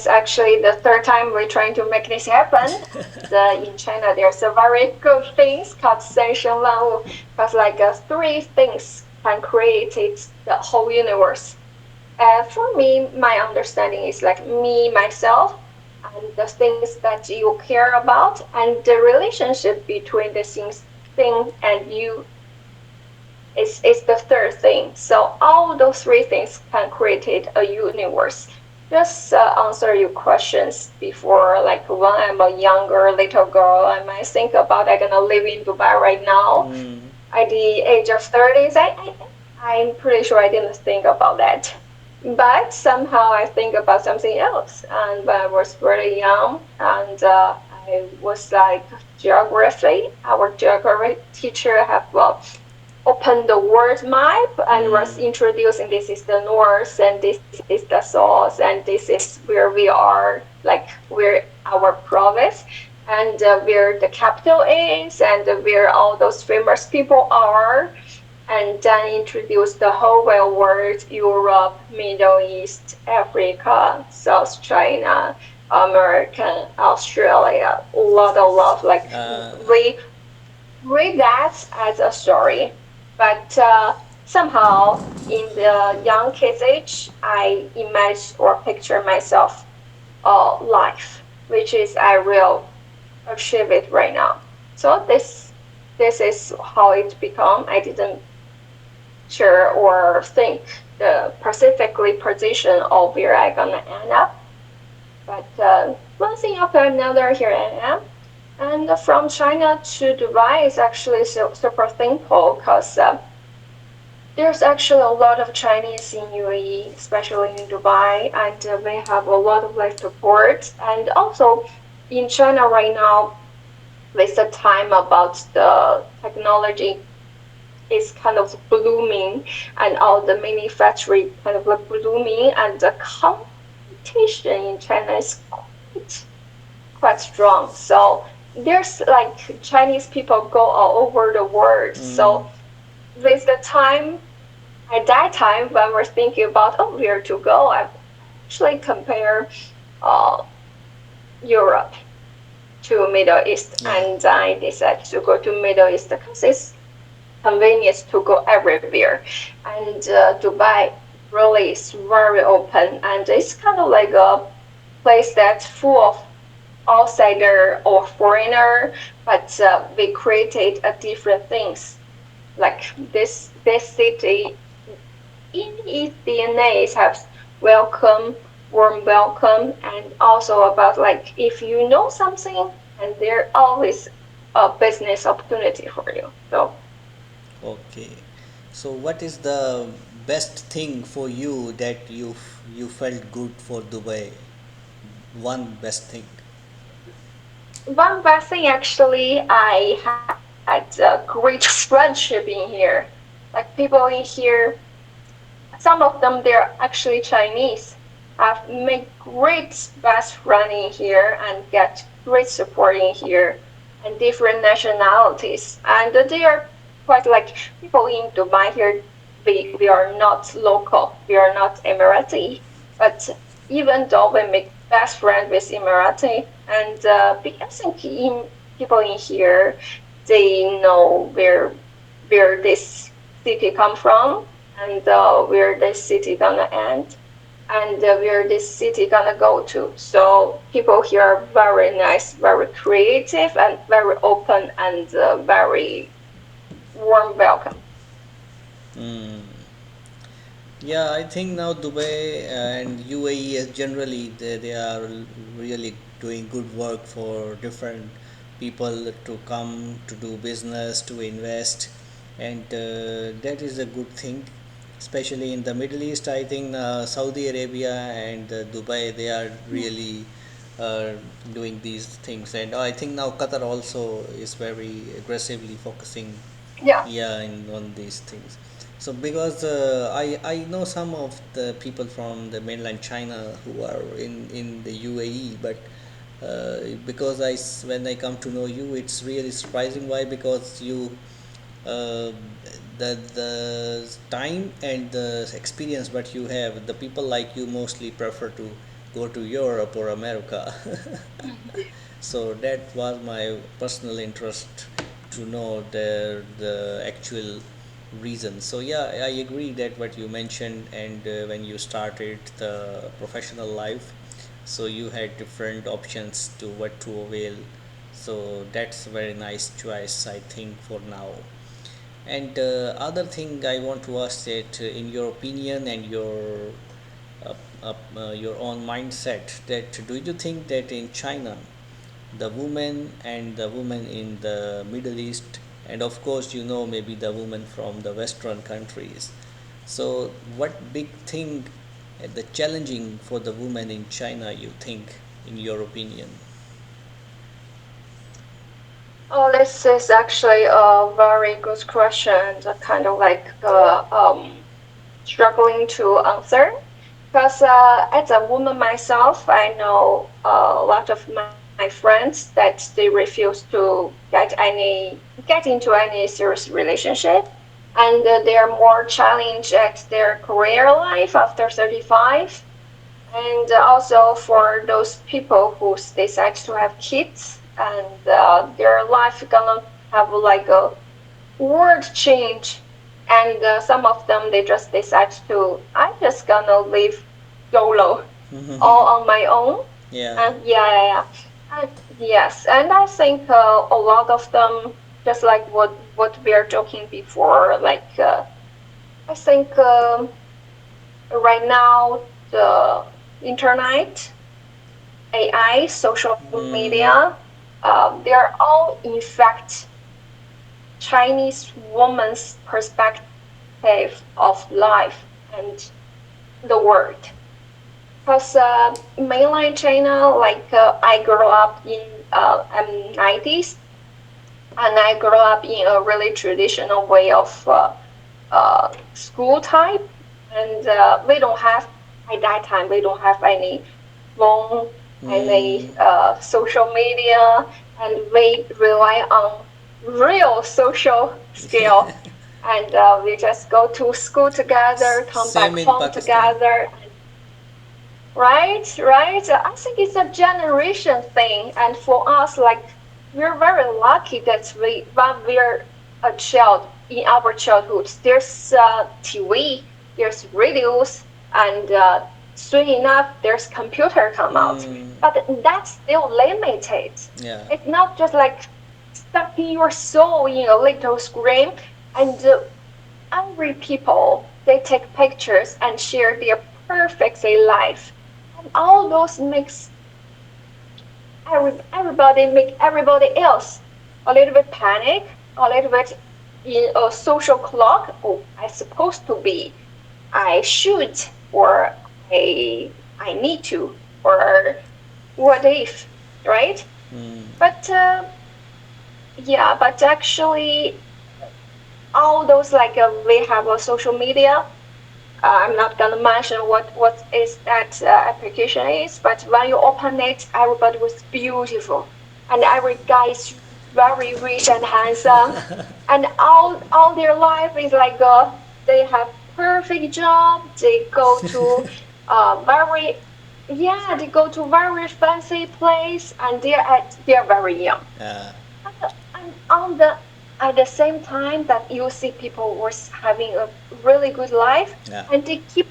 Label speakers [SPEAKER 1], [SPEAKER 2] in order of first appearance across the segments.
[SPEAKER 1] it's actually the third time we're trying to make this happen. In China, there's a very good things called 三生万物, because like three things can create it, the whole universe. For me, my understanding is like me, myself, and the things that you care about, and the relationship between the thing and you is the third thing. So all those three things can create a universe. Just answer your questions before, like when I'm a younger little girl, I might think about I'm gonna live in Dubai right now.
[SPEAKER 2] Mm.
[SPEAKER 1] At the age of 30s, I'm pretty sure I didn't think about that. But somehow I think about something else. And when I was really young, and I was like geography, our geography teacher have opened the world map and was
[SPEAKER 2] Mm.
[SPEAKER 1] introducing this is the north and this is the south and this is where we are, like where our province and where the capital is and where all those famous people are, and then introduce the whole world, Europe, Middle East, Africa, South China, American, Australia, a lot. Like
[SPEAKER 2] Uh,
[SPEAKER 1] we read that as a story, but somehow in the young kids age, I imagine or picture myself life, which is I will achieve it right now. So this is how it become. I didn't sure or think the specifically position of where I gonna end up, but one thing after another, here I am. And from China to Dubai is actually super simple because there's actually a lot of Chinese in UAE, especially in Dubai, and we have a lot of like support. And also in China right now, with the time about the technology is kind of blooming, and all the manufacturing kind of like blooming, and the competition in China is quite strong. So there's like Chinese people go all over the world.
[SPEAKER 2] mm.
[SPEAKER 1] So with the time, at that time when we're thinking about where to go, I actually compare uh, Europe to Middle East,
[SPEAKER 2] Yeah.
[SPEAKER 1] and I decided to go to Middle East because it's convenient to go everywhere. And Dubai really is very open, and it's kind of like a place that's full of outsider or foreigner, but we created a different things. Like this city in its DNA has welcome, warm welcome, and also about like if you know something, and there always a business opportunity for you. So
[SPEAKER 2] Okay. So, what is the best thing for you that you felt good for Dubai? One best thing.
[SPEAKER 1] one bad thing actually, I had a great friendship in here. Like people in here, some of them they're actually Chinese. I've made great best friend in here and get great support in here, and different nationalities. And they are quite like people in Dubai here. We are not local. We are not Emirati. But even though we make best friend with Emirati, and I think people in here, they know where this city come from, and where this city gonna end, and where this city gonna go to. So people here are very nice, very creative, and very open, and very warm welcome.
[SPEAKER 2] Mm. Yeah, I think now Dubai and UAE is generally they are really doing good work for different people to come to do business to invest, and that is a good thing. Especially in the Middle East, I think Saudi Arabia and Dubai they are really uh, doing these things, and I think now Qatar also is very aggressively focusing,
[SPEAKER 1] Yeah.
[SPEAKER 2] yeah, on these things. So because I know some of the people from the mainland China who are in the UAE, but because when I come to know you, it's really surprising. Why? Because you uh, the time and the experience what you have, the people like you mostly prefer to go to Europe or America. So that was my personal interest to know the actual reason. So yeah, I agree that what you mentioned, and when you started the professional life, so you had different options to what to avail. So that's a very nice choice, I think, for now. And other thing I want to ask that, in your opinion and your own mindset, that do you think that in China, the women and the women in the Middle East, and of course maybe the women from the Western countries, so what big thing, the challenging for the women in China, you think, in your opinion?
[SPEAKER 1] Oh, this is actually a very good question. Kind of like struggling to answer because as a woman myself, I know a lot of my friends that they refuse to get into any serious relationship, and they are more challenged at their career life after 35, and also for those people who decide to have kids and their life gonna have like a word change, and some of them they just decide to I'm just gonna live solo, all on my own.
[SPEAKER 2] Yeah.
[SPEAKER 1] And and yes, and I think a lot of them, just like what we are joking before, like I think right now the internet, AI, social
[SPEAKER 2] Mm,
[SPEAKER 1] media, they're all in fact Chinese woman's perspective of life and the world. Because mainland China, like I grew up in 90s, and I grew up in a really traditional way of school type, and we don't have at that time we don't have any phone,
[SPEAKER 2] mm,
[SPEAKER 1] any social media, and we rely on real social skill. And we just go to school together, come back
[SPEAKER 2] Same in
[SPEAKER 1] home
[SPEAKER 2] Pakistan.
[SPEAKER 1] together, and right, right. I think it's a generation thing, and for us, like we're very lucky that when we're a child in our childhood, there's TV, there's radios, and soon enough, there's computer come out.
[SPEAKER 2] Mm,
[SPEAKER 1] But that's still limited.
[SPEAKER 2] yeah.
[SPEAKER 1] It's not just like stuck in your soul in a little screen, and every people they take pictures and share their perfect life, and all those makes everybody make everybody else a little bit panic, a little bit in a social clock. Oh, I supposed to be, I should, or I need to, or what if, right?
[SPEAKER 2] Mm,
[SPEAKER 1] But yeah, but actually all those like we have a social media. I'm not gonna mention what is that application is, but when you open it, everybody was beautiful, and every guy is very rich and handsome, and all their life is like they have perfect job. They go to very they go to very fancy place, and they're very young,
[SPEAKER 2] yeah.
[SPEAKER 1] and on the at the same time that you see people was having a really good life,
[SPEAKER 2] Yeah.
[SPEAKER 1] and they keep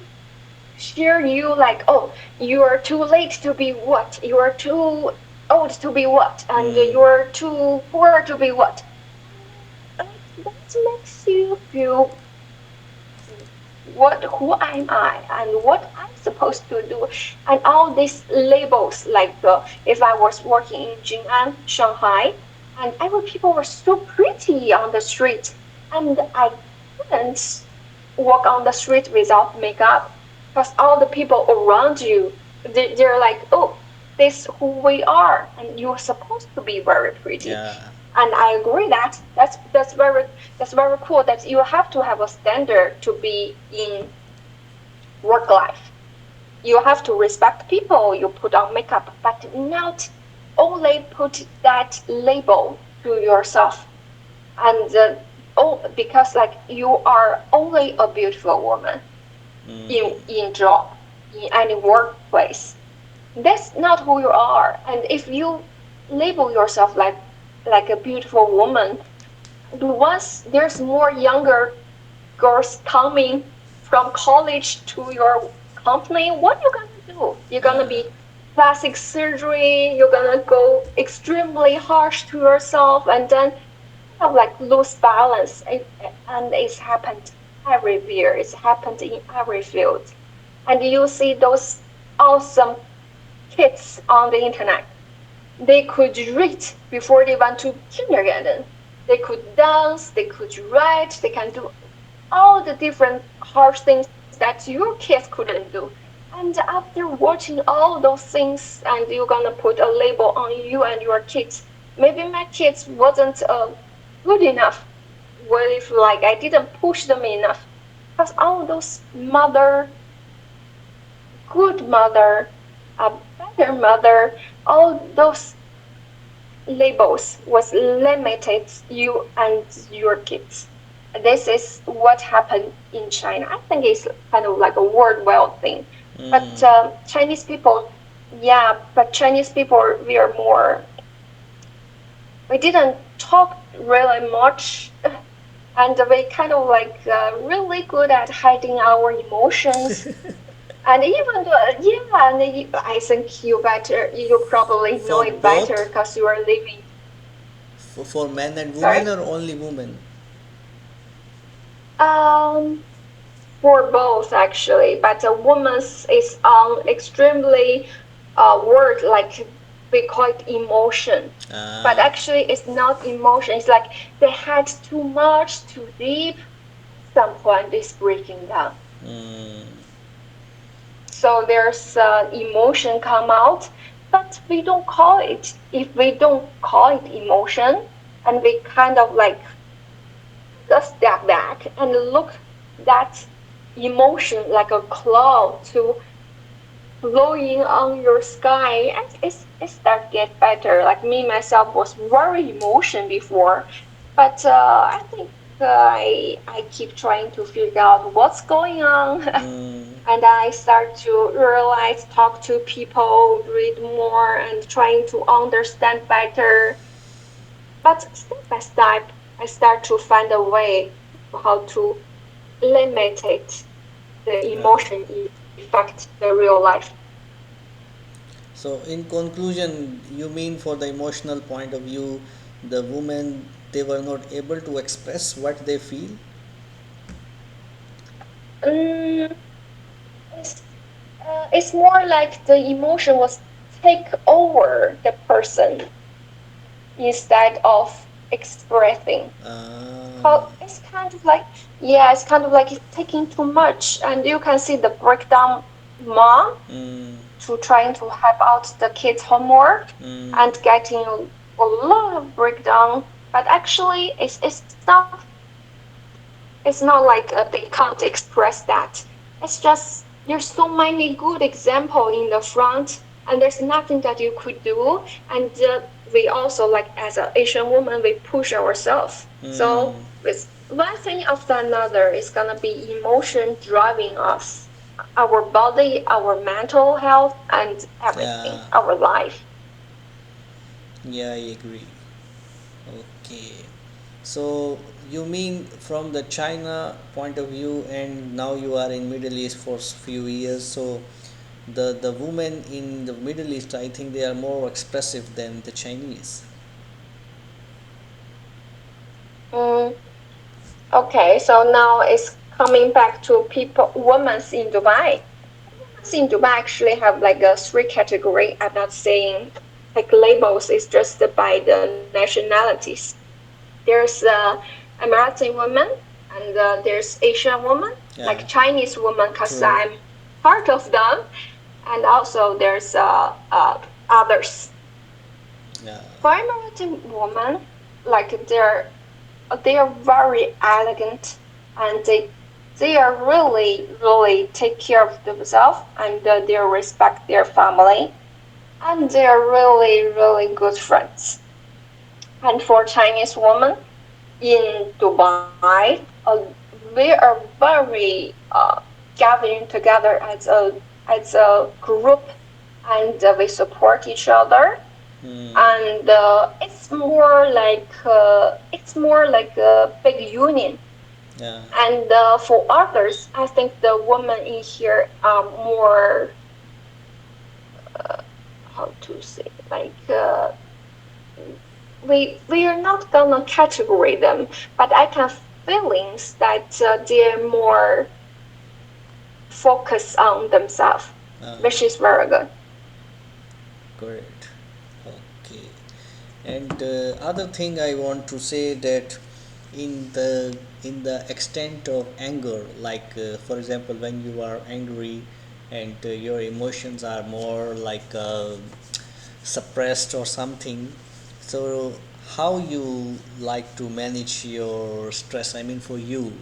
[SPEAKER 1] share you like, oh, you are too late to be what, you are too old to be what, and
[SPEAKER 2] Mm,
[SPEAKER 1] you are too poor to be what. That makes you feel what who am I and what I'm supposed to do, and all these labels like if I was working in Jing'an, Shanghai, and every people were so pretty on the street, and I couldn't walk on the street without makeup because all the people around you they're like, oh, this who we are, and you're supposed to be very pretty.
[SPEAKER 2] yeah.
[SPEAKER 1] And I agree that that's very cool that you have to have a standard to be in work life. You have to respect people, you put on makeup, but not only put that label to yourself. And oh, because like you are only a beautiful woman
[SPEAKER 2] Mm,
[SPEAKER 1] in job, in any workplace. That's not who you are. And if you label yourself like a beautiful woman, and once there's more younger girls coming from college to your company, what you gonna do? You're gonna
[SPEAKER 2] Uh,
[SPEAKER 1] be plastic surgery, you're gonna go extremely harsh to yourself, and then kind of like lose balance. And it's happened everywhere. It's happened in every field. And you see those awesome kids on the internet. They could read before they went to kindergarten. They could dance, they could write, they can do all the different harsh things that your kids couldn't do. And after watching all those things, and you're gonna put a label on you and your kids, maybe my kids wasn't good enough. What if like I didn't push them enough? Because all those good mother, a better mother, all those labels was limited you and your kids. This is what happened in China. I think it's kind of like a worldwide thing. But
[SPEAKER 2] mm,
[SPEAKER 1] Chinese people, yeah, but Chinese people, we are more, we didn't talk really much. And we kind of like really good at hiding our emotions. And even though, yeah, and I think you probably know
[SPEAKER 2] for
[SPEAKER 1] it better
[SPEAKER 2] both,
[SPEAKER 1] because you are living.
[SPEAKER 2] for men and
[SPEAKER 1] Sorry?
[SPEAKER 2] women, or only women?
[SPEAKER 1] Um, for both actually, but a woman's is on extremely word like we call it emotion, but
[SPEAKER 2] Uh,
[SPEAKER 1] actually it's not emotion. It's like they had too much, too deep. At some point, it's breaking down.
[SPEAKER 2] mm,
[SPEAKER 1] So there's emotion come out, but we don't call it. If we don't call it emotion, and we kind of like take a step back and look that emotion like a cloud to blowing on your sky, and it start get better. Like me myself was very emotion before, but I think I keep trying to figure out what's going on.
[SPEAKER 2] mm,
[SPEAKER 1] And I start to realize, talk to people, read more, and trying to understand better. But step by step, I start to find a way how to limit it, the emotion effect, the real life.
[SPEAKER 2] so in conclusion, you mean for the emotional point of view, the women, they were not able to express what they feel?
[SPEAKER 1] Mm, it's, it's more like the emotion was take over the person instead of expressing.
[SPEAKER 2] Uh,
[SPEAKER 1] How it's kind of like, yeah, it's kind of like it's taking too much, and you can see the breakdown mom
[SPEAKER 2] mm,
[SPEAKER 1] to trying to help out the kids' homework
[SPEAKER 2] mm,
[SPEAKER 1] and getting a lot of breakdown. But actually, it's not like they can't express that. It's just there's so many good example in the front, and there's nothing that you could do. And we also like as an Asian woman, we push ourselves.
[SPEAKER 2] mm,
[SPEAKER 1] So with one thing after another, it's gonna be emotion driving us, our body, our mental health, and everything,
[SPEAKER 2] yeah,
[SPEAKER 1] our life.
[SPEAKER 2] yeah, I agree. Okay. So you mean from the China point of view, and now you are in Middle East for few years. So the women in the Middle East, I think they are more expressive than the Chinese.
[SPEAKER 1] Mm, okay, so now it's coming back to people, women in Dubai. In Dubai actually have like a three category. I'm not saying like labels. It's just by the nationalities. There's American woman and there's Asian woman,
[SPEAKER 2] Yeah,
[SPEAKER 1] like Chinese woman, cause
[SPEAKER 2] true.
[SPEAKER 1] I'm part of them, and also there's others.
[SPEAKER 2] Yeah,
[SPEAKER 1] For American woman, like they are very elegant, and they are really take care of themselves, and they respect their family, and they are really good friends. And for Chinese women in Dubai, we are very gathering together as a group, and we support each other.
[SPEAKER 2] Hmm.
[SPEAKER 1] And it's more like a big union.
[SPEAKER 2] Yeah.
[SPEAKER 1] And for others, I think the women in here are more, how to say, we are not gonna categorize them, but I can feelings that they're more focused on themselves,
[SPEAKER 2] Uh,
[SPEAKER 1] which is very good.
[SPEAKER 2] Great. Okay. And other thing I want to say that in the extent of anger, like for example, when you are angry and your emotions are more like suppressed or something, so how you like to manage your stress? I mean, for you.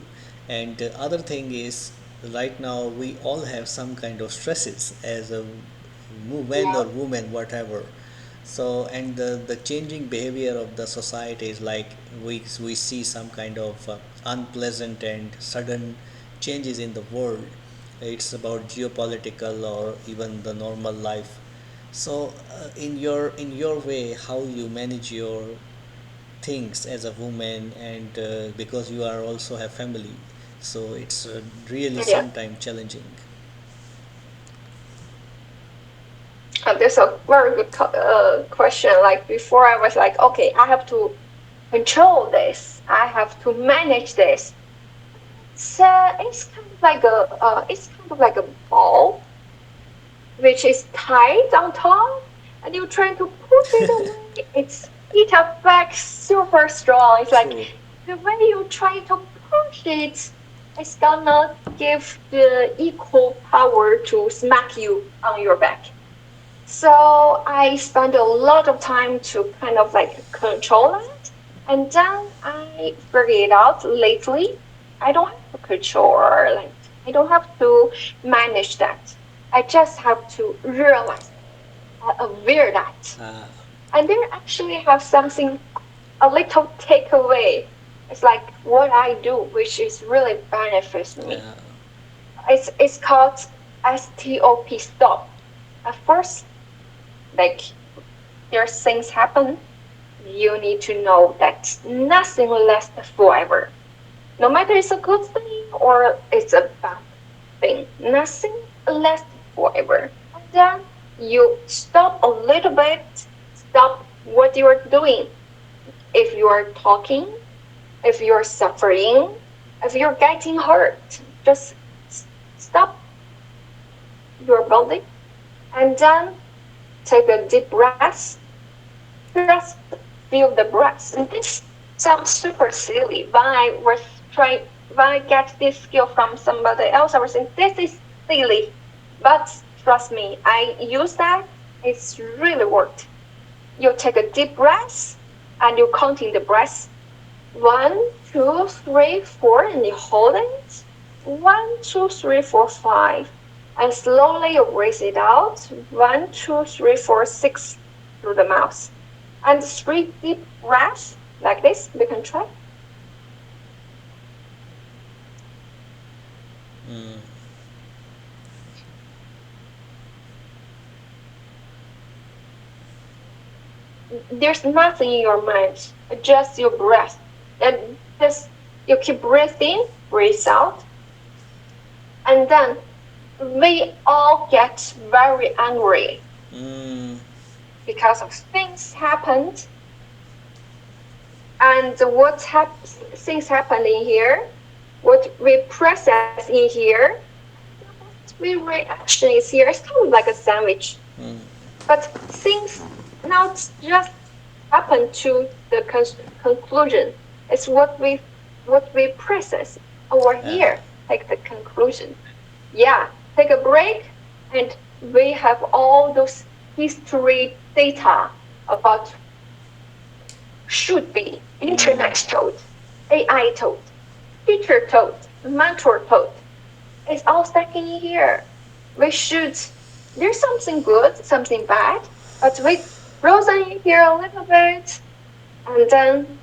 [SPEAKER 2] And other thing is, right now we all have some kind of stresses as a man or
[SPEAKER 1] Yeah,
[SPEAKER 2] woman, whatever. So, and the changing behavior of the society is like we see some kind of unpleasant and sudden changes in the world. It's about geopolitical or even the normal life. So, in your way, how you manage your things as a woman, and because you are also have family, so it's really
[SPEAKER 1] yeah.
[SPEAKER 2] sometimes challenging.
[SPEAKER 1] There's a very good question. Like before, I was like, okay, I have to control this. I have to manage this. So it's kind of like a ball which is tight on top, and you're trying to push it away. It affects super strong. It's like
[SPEAKER 2] True.
[SPEAKER 1] the way you try to push it, it's gonna give the equal power to smack you on your back. So I spent a lot of time to kind of like control it. And then I figured it out lately. I don't have to control or like I don't have to manage that. I just have to realize, aware that.
[SPEAKER 2] uh,
[SPEAKER 1] And then actually have something, a little takeaway. It's like what I do, which is really benefits me.
[SPEAKER 2] uh,
[SPEAKER 1] It's called STOP, stop. At first, like there's things happen, you need to know that nothing lasts forever. No matter it's a good thing or it's a bad thing, nothing lasts forever. And then you stop a little bit, stop what you're doing. If you are talking, if you're suffering, if you're getting hurt, just stop your body and then take a deep breath. Just feel the breath. And this sounds super silly. When I get this skill from somebody else, I was saying this is silly. But trust me, I use that. It's really worked. You take a deep breath and you counting the breaths. 1, 2, 3, 4, and you hold it. 1, 2, 3, 4, 5. And slowly you breathe it out. 1, 2, 3, 4, 6 through the mouth. And 3 deep breaths like this. We can try.
[SPEAKER 2] mm,
[SPEAKER 1] There's nothing in your mind, just your breath. And just you keep breathing, breathe out, and then we all get very angry
[SPEAKER 2] mm,
[SPEAKER 1] because of things happened. And things happen in here, what we process in here, what we reaction is here. It's kind of like a sandwich.
[SPEAKER 2] mm,
[SPEAKER 1] But things not just happen to the conclusion. It's what we process over
[SPEAKER 2] uh,
[SPEAKER 1] here, like the conclusion. Yeah, take a break, and we have all those history data about should be
[SPEAKER 2] mm,
[SPEAKER 1] internet told, AI told, teacher told, mentor told. It's all stacking in here. We should. There's something good, something bad, but we frozen in here a little bit, and then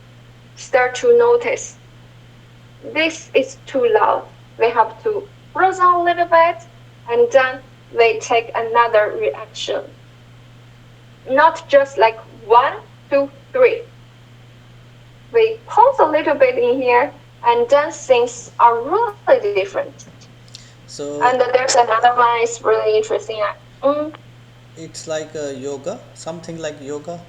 [SPEAKER 1] start to notice this is too loud. We have to frozen a little bit, and then we take another reaction. Not just like one, two, three. We pause a little bit in here, and then things are really different. And
[SPEAKER 2] So
[SPEAKER 1] there's another one is really interesting.
[SPEAKER 2] it's like a yoga, something like yoga.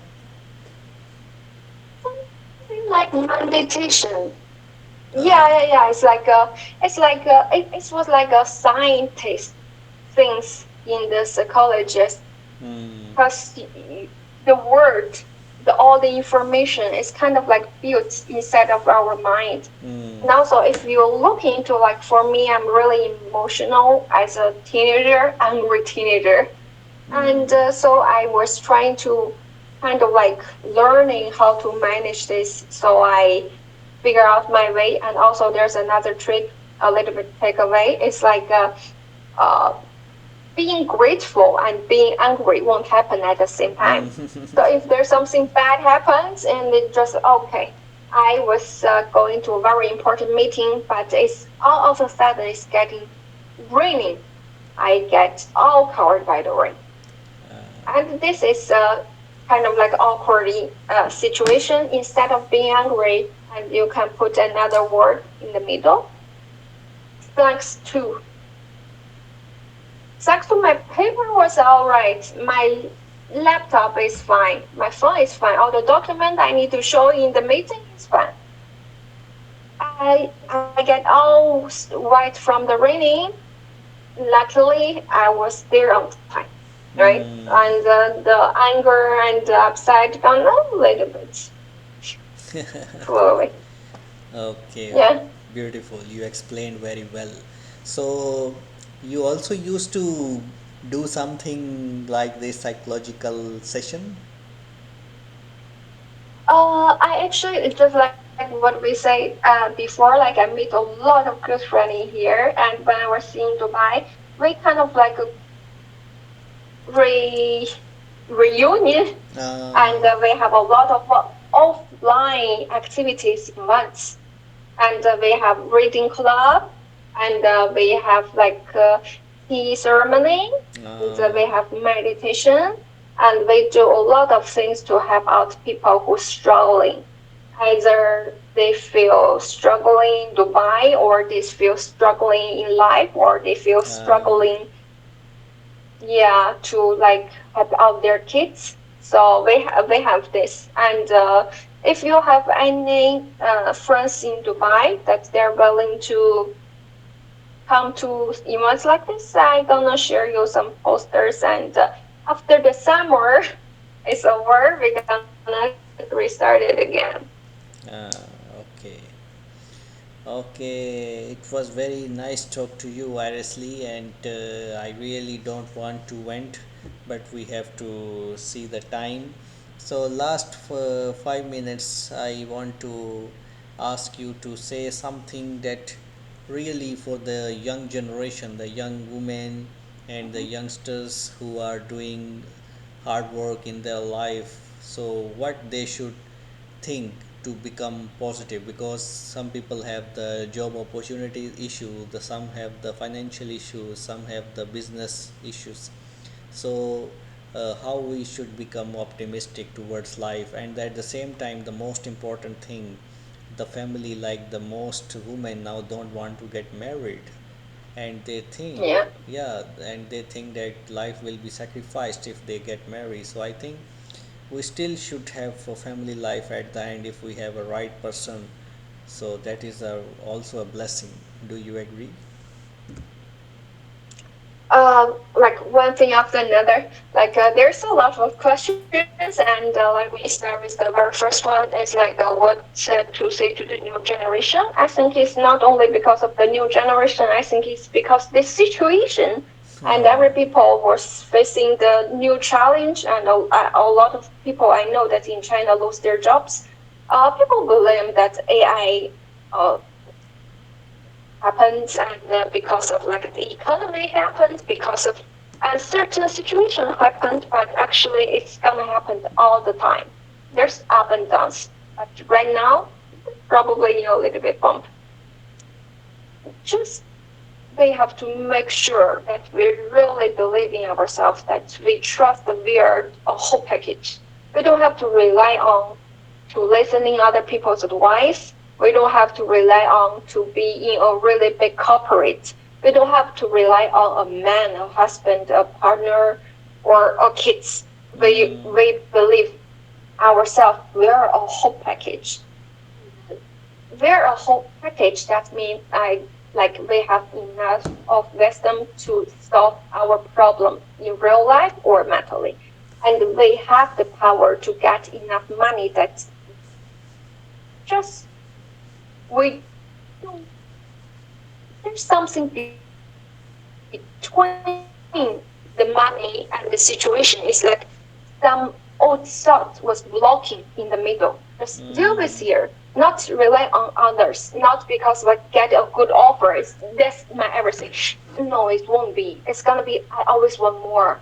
[SPEAKER 1] Something like meditation.
[SPEAKER 2] Uh,
[SPEAKER 1] Yeah. It was like a scientist things in the psychologist
[SPEAKER 2] mm,
[SPEAKER 1] because the word, all the information is kind of like built inside of our mind.
[SPEAKER 2] mm,
[SPEAKER 1] And also, if you look into like for me, I'm really emotional as a teenager, angry teenager, and
[SPEAKER 2] mm,
[SPEAKER 1] so I was trying to kind of like learning how to manage this. So I figure out my way, and also there's another trick, a little bit takeaway. It's like uh, being grateful and being angry won't happen at the same time. So if there's something bad happens and it just okay, I was going to a very important meeting, but it's all of a sudden it's getting raining. I get all covered by the rain, and this is a kind of like awkward situation. Instead of being angry, and you can put another word in the middle. Thanks to Thanks to my paper was all right. My laptop is fine. My phone is fine. All the document I need to show in the meeting is fine. I get all white from the raining. Luckily, I was there on time, right?
[SPEAKER 2] mm.
[SPEAKER 1] And the anger and the upside gone a little bit slowly.
[SPEAKER 2] Okay,
[SPEAKER 1] Yeah.
[SPEAKER 2] beautiful. You explained very well. So, you also used to do something like this psychological session?
[SPEAKER 1] I actually it's just like what we say before. Like I meet a lot of good friends in here, and when I was in Dubai, we kind of like a re reunion, and
[SPEAKER 2] Uh,
[SPEAKER 1] we have a lot of offline activities in once. And we have reading club, and we have like tea ceremony, and
[SPEAKER 2] uh,
[SPEAKER 1] we have meditation, and we do a lot of things to help out people who struggling. Either they feel struggling in Dubai, or they feel struggling in life, or they feel
[SPEAKER 2] uh,
[SPEAKER 1] struggling, yeah, to like help out their kids. So we have this, and if you have any friends in Dubai that they're willing to come to events like this, I'm gonna share you some posters. And after the summer is over, we're gonna restart it again.
[SPEAKER 2] uh, okay. Okay, it was very nice talk to you, Irisly, and I really don't want to vent, but we have to see the time. So, last 5 minutes, I want to ask you to say something that really for the young generation, the young women and the
[SPEAKER 1] Mhm.
[SPEAKER 2] youngsters who are doing hard work in their life. So, what they should think to become positive, because some people have the job opportunity issue, the some have the financial issues, some have the business issues. So how we should become optimistic towards life, and at the same time the most important thing, the family, like the most women now don't want to get married, and they think,
[SPEAKER 1] Yeah.
[SPEAKER 2] yeah, and they think that life will be sacrificed if they get married. So I think we still should have a family life at the end if we have a right person. So that is also a blessing. Do you agree?
[SPEAKER 1] Like one thing after another. Like there's a lot of questions, and like we start with the very first one. Is like what to say to the new generation. I think it's not only because of the new generation. I think it's because this situation, and every people was facing the new challenge, and a lot of people I know that in China lose their jobs. People blame that AI uh, happens, and because of like the economy happens, because of certain situation happens, but actually it's gonna happen all the time. There's up and downs, but right now probably a little bit bump. Just we have to make sure that we really believe in ourselves, that we trust that we are a whole package. We don't have to rely on to listening other people's advice. We don't have to rely on to be in a really big corporate. We don't have to rely on a man, a husband, a partner, or a kids.
[SPEAKER 2] Mm,
[SPEAKER 1] We believe ourselves. We are a whole package. We're a whole package. That means I like we have enough of wisdom to solve our problem in real life or mentally, and we have the power to get enough money that just we don't, there's something between the money and the situation. It's like some old thought was blocking in the middle. Just deal with here, not rely on
[SPEAKER 2] mm,
[SPEAKER 1] others, not because like get a good offer. That's my everything. No, it won't be. It's gonna be I always want more, and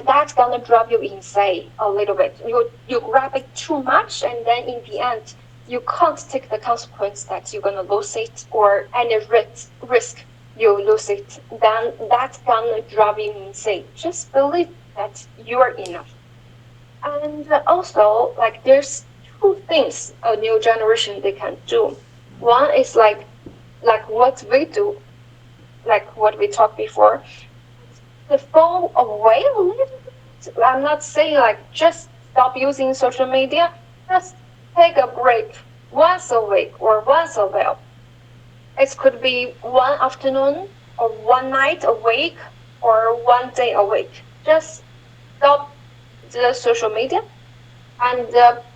[SPEAKER 1] that's gonna drive you insane a little bit. You grab it too much, and then in the end, you can't take the consequence that you're gonna lose it or any risk you lose it. Then that's gonna drive you insane. Just believe that you're enough. And also, like, there's two things a new generation they can do. One is like what we do, like what we talked before, the phone away a little bit. I'm not saying like just stop using social media, just take a break once a week or once a while. It could be one afternoon or one night a week or one day a week. Just stop the social media and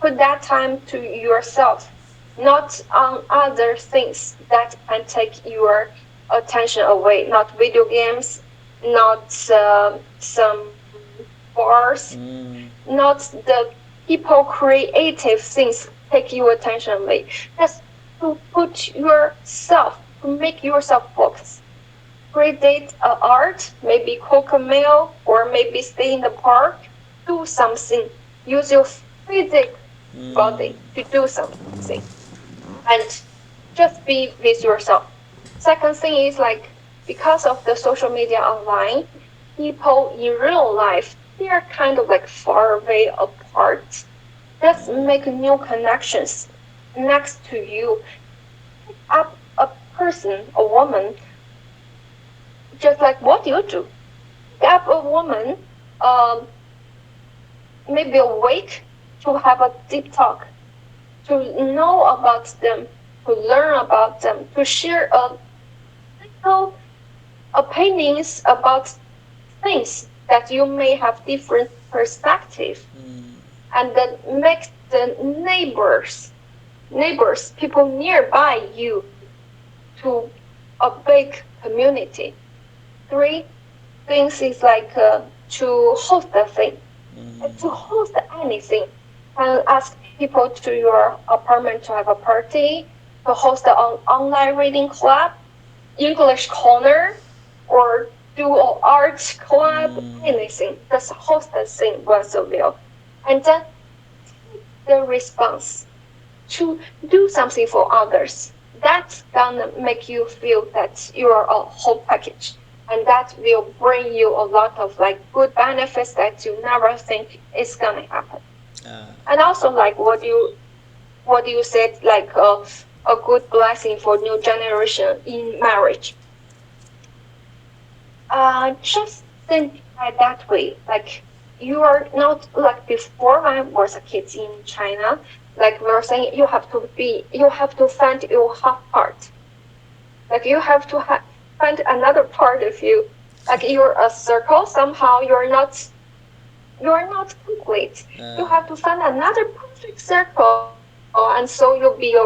[SPEAKER 1] put that time to yourself, not on other things that can take your attention away, not video games, not some bars,
[SPEAKER 2] mm,
[SPEAKER 1] not the people creative things take your attention away. Just to put yourself, to make yourself focus. Create art, maybe cook a meal, or maybe stay in the park, do something. Use your physical
[SPEAKER 2] mm,
[SPEAKER 1] body to do something and just be with yourself. Second thing is like because of the social media online, people in real life they are kind of like far away apart. Just make new connections next to you. Up a person, a woman, just like what you do. Up a woman, um, maybe a week to have a deep talk, to know about them, to learn about them, to share a little opinions about things that you may have different perspective,
[SPEAKER 2] mm,
[SPEAKER 1] and that makes the neighbors, people nearby you to a big community. Three things is like to host a thing, to
[SPEAKER 2] mm,
[SPEAKER 1] host anything, and ask people to your apartment to have a party, to host an online reading club, English corner, or do an art club,
[SPEAKER 2] mm.
[SPEAKER 1] anything. Just host a thing once a while. And then the response to do something for others. That's gonna make you feel that you're a whole package. And that will bring you a lot of like good benefits that you never think is gonna happen.
[SPEAKER 2] Uh,
[SPEAKER 1] And also like what you said, like a good blessing for new generation in marriage. Just think that way. Like you are not like before when I was a kid in China. Like we were saying, you have to find your half part. Like you have to find another part of you. Like you're a circle. Somehow you're not complete. You
[SPEAKER 2] uh,
[SPEAKER 1] have to find another perfect circle, and so you'll be a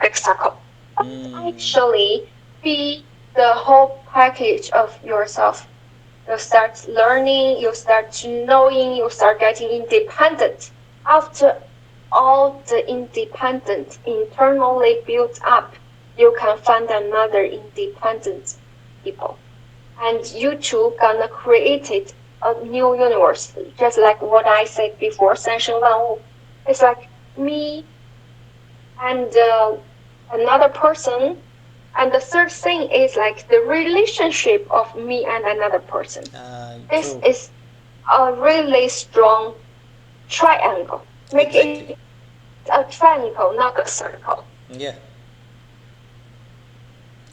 [SPEAKER 1] big circle.
[SPEAKER 2] mm,
[SPEAKER 1] Actually, be the whole package of yourself. You start learning, you start knowing, you start getting independent. After all the independent internally built up, you can find another independent people. And you two gonna create it a new universe, just like what I said before, Senshin Wan. It's like me and another person. And the third thing is like the relationship of me and another person. This
[SPEAKER 2] True.
[SPEAKER 1] is a really strong triangle. Make
[SPEAKER 2] Exactly.
[SPEAKER 1] it a triangle, not a circle.
[SPEAKER 2] Yeah,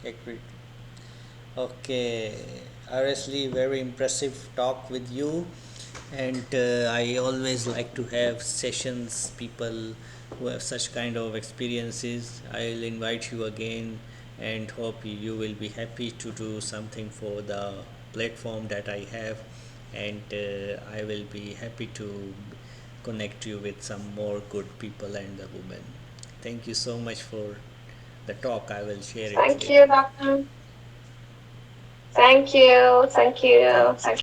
[SPEAKER 2] agreed. Okay, honestly, very impressive talk with you, and I always like to have sessions, people who have such kind of experiences. I'll invite you again, and hope you will be happy to do something for the platform that I have, and I will be happy to connect you with some more good people and the women. Thank you so much for the talk. I will share it
[SPEAKER 1] Thank
[SPEAKER 2] later.
[SPEAKER 1] you, Doctor. Thank you. Thank you.
[SPEAKER 2] Thanks.
[SPEAKER 1] Thank